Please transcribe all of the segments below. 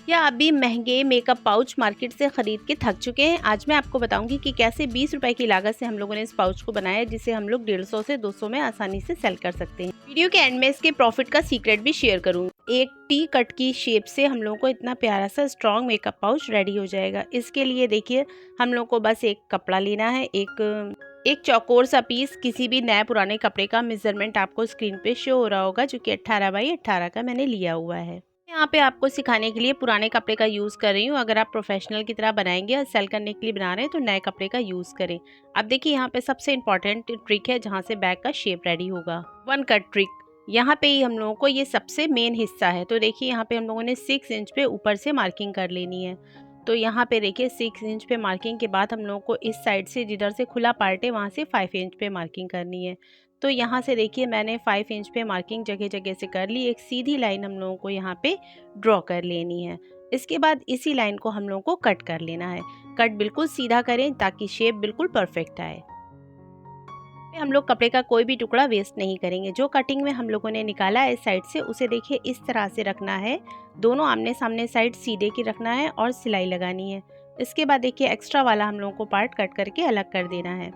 या अभी महंगे मेकअप पाउच मार्केट से ख़रीद के थक चुके हैं। आज मैं आपको बताऊंगी कि कैसे 20 रुपए की लागत से हम लोगों ने इस पाउच को बनाया है, जिसे हम लोग 150 से 200 में आसानी से सेल कर सकते हैं। वीडियो के एंड में इसके प्रॉफिट का सीक्रेट भी शेयर करूंगी। एक टी कट की शेप से हम लोगों को इतना प्यारा सा स्ट्रॉन्ग मेकअप पाउच रेडी हो जाएगा। इसके लिए देखिए हम लोग को बस एक कपड़ा लेना है, एक चौकोर सा पीस। किसी भी नए पुराने कपड़े का मेजरमेंट आपको स्क्रीन पे शो हो रहा होगा, जो कि 18 बाई 18 का मैंने लिया हुआ है। यहाँ पे आपको सिखाने के लिए पुराने कपड़े का यूज़ कर रही हूँ। अगर आप प्रोफेशनल की तरह बनाएंगे और सेल करने के लिए बना रहे हैं तो नए कपड़े का यूज़ करें। अब देखिए यहाँ पे सबसे इम्पॉर्टेंट ट्रिक है जहाँ से बैग का शेप रेडी होगा, वन कट ट्रिक। यहाँ पे ही हम लोगों को ये सबसे मेन हिस्सा है। तो देखिए यहाँ पे हम लोगों ने 6 इंच पे ऊपर से मार्किंग कर लेनी है। तो यहाँ पे देखिए 6 इंच पे मार्किंग के बाद हम लोगों को इस साइड से जिधर से खुला पार्ट है वहाँ से 5 इंच पे मार्किंग करनी है। तो यहाँ से देखिए मैंने 5 इंच पे मार्किंग जगह जगह से कर ली। एक सीधी लाइन हम लोगों को यहाँ पे ड्रॉ कर लेनी है। इसके बाद इसी लाइन को हम लोगों को कट कर लेना है। कट बिल्कुल सीधा करें ताकि शेप बिल्कुल परफेक्ट आए। हम लोग कपड़े का कोई भी टुकड़ा वेस्ट नहीं करेंगे। जो कटिंग में हम लोगों ने निकाला है इस साइड से, उसे देखिए इस तरह से रखना है। दोनों आमने सामने साइड सीधे की रखना है और सिलाई लगानी है। इसके बाद देखिए एक्स्ट्रा वाला हम लोगों को पार्ट कट करके अलग कर देना है।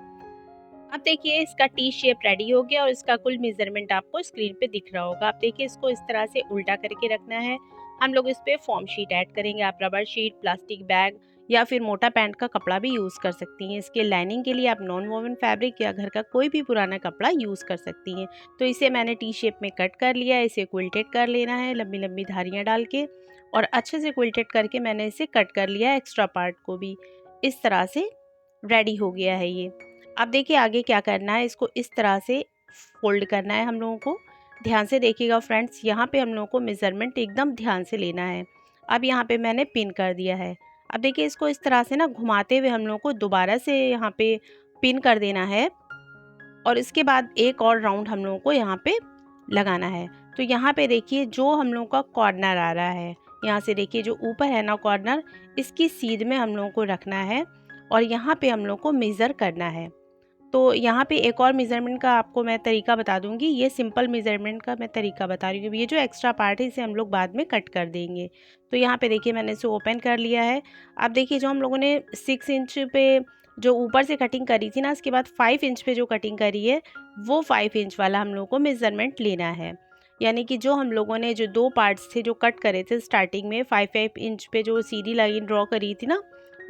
अब देखिए इसका टी शेप रेडी हो गया और इसका कुल मेजरमेंट आपको स्क्रीन पे दिख रहा होगा। अब देखिए इसको इस तरह से उल्टा करके रखना है। हम लोग इस पे फॉर्म शीट ऐड करेंगे। आप रबर शीट, प्लास्टिक बैग या फिर मोटा पैंट का कपड़ा भी यूज़ कर सकती हैं। इसके लाइनिंग के लिए आप नॉन वोवन फैब्रिक या घर का कोई भी पुराना कपड़ा यूज़ कर सकती हैं। तो इसे मैंने टी शेप में कट कर लिया है। इसे क्विल्टेड कर लेना है लंबी लंबी धारियाँ डाल के, और अच्छे से क्विल्टेड करके मैंने इसे कट कर लिया है। एक्स्ट्रा पार्ट को भी इस तरह से रेडी हो गया है ये। अब देखिए आगे क्या करना है, इसको इस तरह से फोल्ड करना है हम लोगों को। ध्यान से देखिएगा फ्रेंड्स, यहाँ पे हम लोगों को मेज़रमेंट एकदम ध्यान से लेना है। अब यहाँ पे मैंने पिन कर दिया है। अब देखिए इसको इस तरह से ना घुमाते हुए हम लोगों को दोबारा से यहाँ पे पिन कर देना है, और इसके बाद एक और राउंड हम लोगों को यहाँ पे लगाना है। तो यहाँ पे देखिए जो हम लोगों का कॉर्नर आ रहा है, यहाँ से देखिए जो ऊपर है ना कॉर्नर, इसकी सीध में हम लोगों को रखना है और यहाँ पे हम लोग को मेज़र करना है। तो यहाँ पे एक और मेज़रमेंट का आपको मैं तरीका बता दूंगी। ये सिंपल मेज़रमेंट का मैं तरीका बता रही हूँ। ये जो एक्स्ट्रा पार्ट है इसे हम लोग बाद में कट कर देंगे। तो यहाँ पे देखिए मैंने इसे ओपन कर लिया है। अब देखिए जो हम लोगों ने 6 इंच पे जो ऊपर से कटिंग करी थी ना, इसके बाद 5 इंच पे जो कटिंग करी है वो 5 इंच वाला हम लोग को मेज़रमेंट लेना है। यानी कि जो हम लोगों ने जो दो पार्ट्स थे जो कट करे थे स्टार्टिंग में 5 इंच पे जो सीधी लाइन ड्रॉ करी थी ना,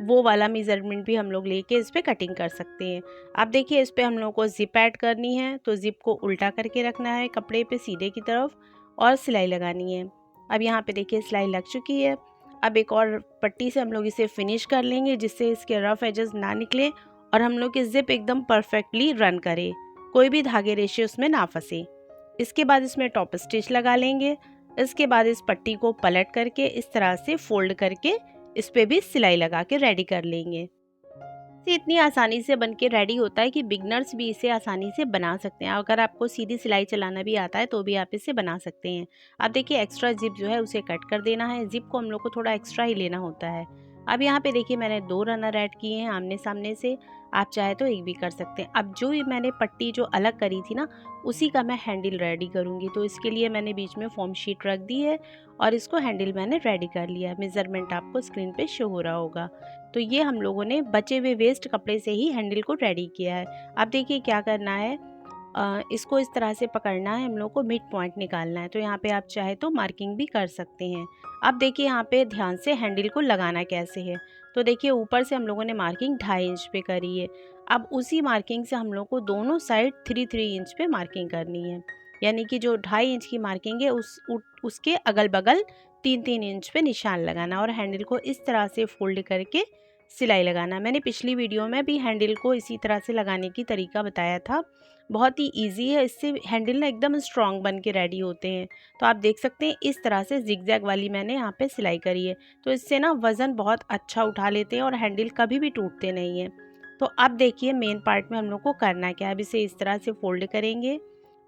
वो वाला मेज़रमेंट भी हम लोग लेके इस पे कटिंग कर सकते हैं। अब देखिए इस पे हम लोग को ज़िप ऐड करनी है। तो ज़िप को उल्टा करके रखना है कपड़े पे सीधे की तरफ और सिलाई लगानी है। अब यहाँ पे देखिए सिलाई लग चुकी है। अब एक और पट्टी से हम लोग इसे फिनिश कर लेंगे जिससे इसके रफ एजेस ना निकले और हम लोग की ज़िप एकदम परफेक्टली रन करे, कोई भी धागे रेशे उसमें ना फंसे। इसके बाद इसमें टॉप स्टिच लगा लेंगे। इसके बाद इस पट्टी को पलट करके इस तरह से फोल्ड करके इस पे भी सिलाई लगा के रेडी कर लेंगे। ये इतनी आसानी से बन के रेडी होता है कि बिगनर्स भी इसे आसानी से बना सकते हैं। अगर आपको सीधी सिलाई चलाना भी आता है तो भी आप इसे बना सकते हैं। अब देखिए एक्स्ट्रा जिप जो है उसे कट कर देना है। जिप को हम लोग को थोड़ा एक्स्ट्रा ही लेना होता है। अब यहाँ पे देखिए मैंने 2 रनर ऐड किए हैं आमने सामने से। आप चाहे तो एक भी कर सकते हैं। अब जो मैंने पट्टी जो अलग करी थी ना, उसी का मैं हैंडल रेडी करूँगी। तो इसके लिए मैंने बीच में फॉर्म शीट रख दी है और इसको हैंडल मैंने रेडी कर लिया। मेज़रमेंट आपको स्क्रीन पे शो हो रहा होगा। तो ये हम लोगों ने बचे हुए वेस्ट कपड़े से ही हैंडल को रेडी किया है। अब देखिए क्या करना है, इसको इस तरह से पकड़ना है, हम लोग को मिड पॉइंट निकालना है। तो यहाँ पे आप चाहे तो मार्किंग भी कर सकते हैं। अब देखिए यहाँ पे ध्यान से हैंडल को लगाना कैसे है। तो देखिए ऊपर से हम लोगों ने मार्किंग 2.5 इंच पे करी है। अब उसी मार्किंग से हम लोग को दोनों साइड 3-3 इंच पे मार्किंग करनी है। यानी कि जो 2.5 इंच की मार्किंग है उसके अगल बगल 3-3 इंच पे निशान लगाना और हैंडल को इस तरह से फोल्ड करके सिलाई लगाना। मैंने पिछली वीडियो में भी हैंडल को इसी तरह से लगाने की तरीका बताया था। बहुत ही इजी है, इससे हैंडल ना एकदम स्ट्रॉन्ग बन के रेडी होते हैं। तो आप देख सकते हैं इस तरह से जिगजैग वाली मैंने यहाँ पे सिलाई करी है। तो इससे ना वज़न बहुत अच्छा उठा लेते हैं और हैंडल कभी भी टूटते नहीं हैं। तो अब देखिए मेन पार्ट में हम लोग को करना क्या है। अब इसे इस तरह से फोल्ड करेंगे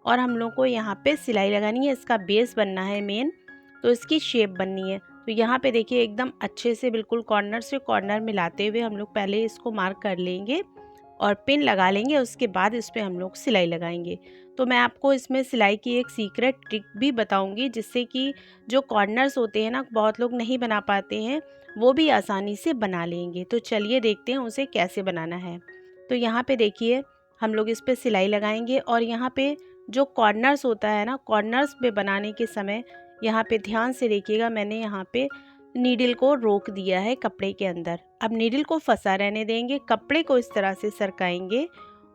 और हम लोग को यहाँ पे सिलाई लगानी है। इसका बेस बनना है मेन, तो इसकी शेप बननी है। तो यहाँ पे देखिए एकदम अच्छे से बिल्कुल कॉर्नर से कॉर्नर मिलाते हुए हम लोग पहले इसको मार्क कर लेंगे और पिन लगा लेंगे। उसके बाद इस पर हम लोग सिलाई लगाएंगे। तो मैं आपको इसमें सिलाई की एक सीक्रेट ट्रिक भी बताऊंगी, जिससे कि जो कॉर्नर्स होते हैं ना, बहुत लोग नहीं बना पाते हैं, वो भी आसानी से बना लेंगे। तो चलिए देखते हैं उसे कैसे बनाना है। तो यहाँ पे देखिए हम लोग इस पर सिलाई लगाएंगे और यहाँ पे जो कॉर्नर्स होता है ना, कॉर्नर्स पे बनाने के समय यहाँ पे ध्यान से देखिएगा, मैंने यहाँ पे नीडल को रोक दिया है कपड़े के अंदर। अब नीडल को फंसा रहने देंगे, कपड़े को इस तरह से सरकाएंगे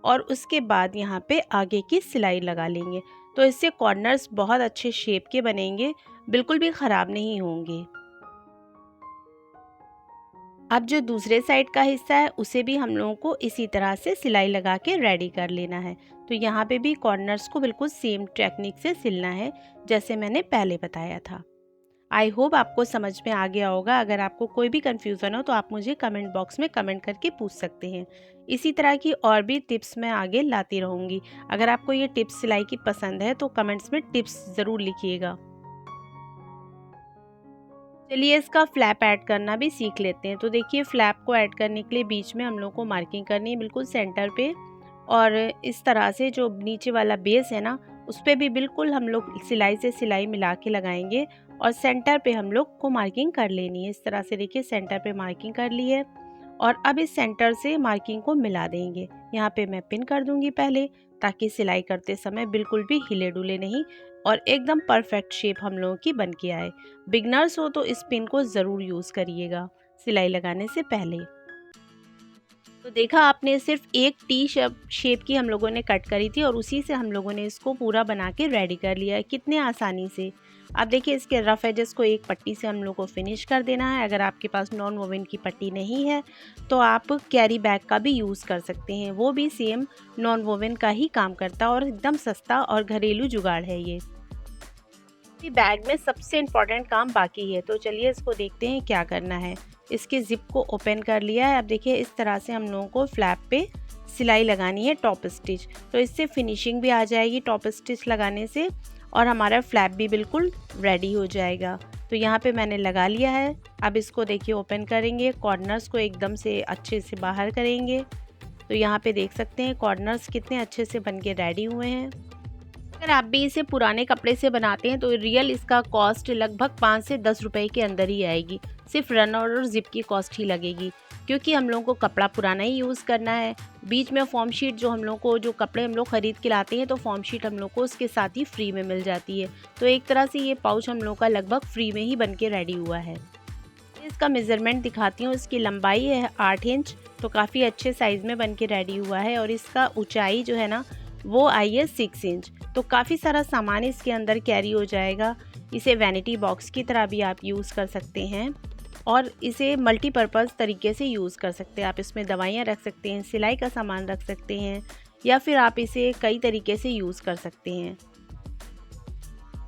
और उसके बाद यहाँ पे आगे की सिलाई लगा लेंगे। तो इससे कॉर्नर्स बहुत अच्छे शेप के बनेंगे, बिल्कुल भी ख़राब नहीं होंगे। अब जो दूसरे साइड का हिस्सा है उसे भी हम लोगों को इसी तरह से सिलाई लगा के रेडी कर लेना है। तो यहाँ पे भी कॉर्नर्स को बिल्कुल सेम टेक्निक से सिलना है जैसे मैंने पहले बताया था। आई होप आपको समझ में आ गया होगा। अगर आपको कोई भी कन्फ्यूज़न हो तो आप मुझे कमेंट बॉक्स में कमेंट करके पूछ सकते हैं। इसी तरह की और भी टिप्स मैं आगे लाती रहूँगी। अगर आपको ये टिप्स सिलाई की पसंद है तो कमेंट्स में टिप्स ज़रूर लिखिएगा। चलिए इसका फ्लैप ऐड करना भी सीख लेते हैं। तो देखिए फ्लैप को ऐड करने के लिए बीच में हम लोग को मार्किंग करनी है बिल्कुल सेंटर पे, और इस तरह से जो नीचे वाला बेस है ना, उस पर भी बिल्कुल हम लोग सिलाई से सिलाई मिला के लगाएंगे और सेंटर पे हम लोग को मार्किंग कर लेनी है। इस तरह से देखिए सेंटर पे मार्किंग कर ली है और अब इस सेंटर से मार्किंग को मिला देंगे। यहाँ पे मैं पिन कर दूंगी पहले, ताकि सिलाई करते समय बिल्कुल भी हिले डुले नहीं और एकदम परफेक्ट शेप हम लोगों की बन के आए। बिगनर्स हो तो इस पिन को ज़रूर यूज़ करिएगा सिलाई लगाने से पहले। तो देखा आपने, सिर्फ एक टी शेप की हम लोगों ने कट करी थी और उसी से हम लोगों ने इसको पूरा बना के रेडी कर लिया है कितने आसानी से। अब देखिए इसके रफ एजेस को एक पट्टी से हम लोग को फिनिश कर देना है। अगर आपके पास नॉन वोवन की पट्टी नहीं है तो आप कैरी बैग का भी यूज़ कर सकते हैं, वो भी सेम नॉन वोवन का ही काम करता है और एकदम सस्ता और घरेलू जुगाड़ है ये। बैग में सबसे इम्पॉर्टेंट काम बाकी है, तो चलिए इसको देखते हैं क्या करना है। इसके ज़िप को ओपन कर लिया है। अब देखिए इस तरह से हम लोगों को फ्लैप पे सिलाई लगानी है टॉप स्टिच, तो इससे फिनिशिंग भी आ जाएगी टॉप स्टिच लगाने से और हमारा फ्लैप भी बिल्कुल रेडी हो जाएगा। तो यहाँ पे मैंने लगा लिया है। अब इसको देखिए ओपन करेंगे, कॉर्नर्स को एकदम से अच्छे से बाहर करेंगे। तो यहाँ पे देख सकते हैं कॉर्नर्स कितने अच्छे से बन के रेडी हुए हैं। अगर आप भी इसे पुराने कपड़े से बनाते हैं तो रियल इसका कॉस्ट लगभग 5 से 10 रुपए के अंदर ही आएगी। सिर्फ रन और जिप की कॉस्ट ही लगेगी, क्योंकि हम लोगों को कपड़ा पुराना ही यूज़ करना है। बीच में फॉर्म शीट जो हम लोग को, जो कपड़े हम लोग ख़रीद के लाते हैं तो फॉर्म शीट हम लोग को उसके साथ ही फ्री में मिल जाती है। तो एक तरह से ये पाउच हम लोग का लगभग फ्री में ही बन के रेडी हुआ है। इसका मेज़रमेंट दिखाती हूँ। इसकी लंबाई है 8 इंच, तो काफ़ी अच्छे साइज़ में बन के रेडी हुआ है। और इसका ऊंचाई जो है ना वो आई है 6 इंच, तो काफ़ी सारा सामान इसके अंदर कैरी हो जाएगा। इसे वैनिटी बॉक्स की तरह भी आप यूज़ कर सकते हैं और इसे मल्टीपर्पज़ तरीके से यूज़ कर सकते हैं। आप इसमें दवाइयाँ रख सकते हैं, सिलाई का सामान रख सकते हैं, या फिर आप इसे कई तरीके से यूज़ कर सकते हैं।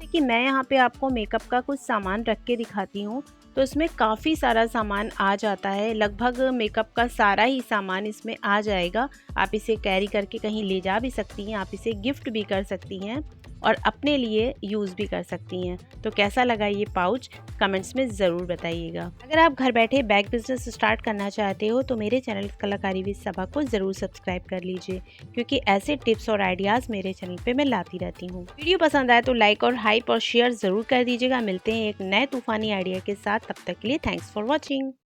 कि मैं यहाँ पे आपको मेकअप का कुछ सामान रख के दिखाती हूँ, तो इसमें काफ़ी सारा सामान आ जाता है। लगभग मेकअप का सारा ही सामान इसमें आ जाएगा। आप इसे कैरी करके कहीं ले जा भी सकती हैं, आप इसे गिफ्ट भी कर सकती हैं और अपने लिए यूज़ भी कर सकती हैं। तो कैसा लगा ये पाउच कमेंट्स में ज़रूर बताइएगा। अगर आप घर बैठे बैग बिजनेस स्टार्ट करना चाहते हो तो मेरे चैनल कलाकारी विद सबा को ज़रूर सब्सक्राइब कर लीजिए, क्योंकि ऐसे टिप्स और आइडियाज़ मेरे चैनल पे मैं लाती रहती हूँ। वीडियो पसंद आए तो लाइक और हाइप और शेयर ज़रूर कर दीजिएगा। मिलते हैं एक नए तूफ़ानी आइडिया के साथ, तब तक के लिए थैंक्स फॉर वॉचिंग।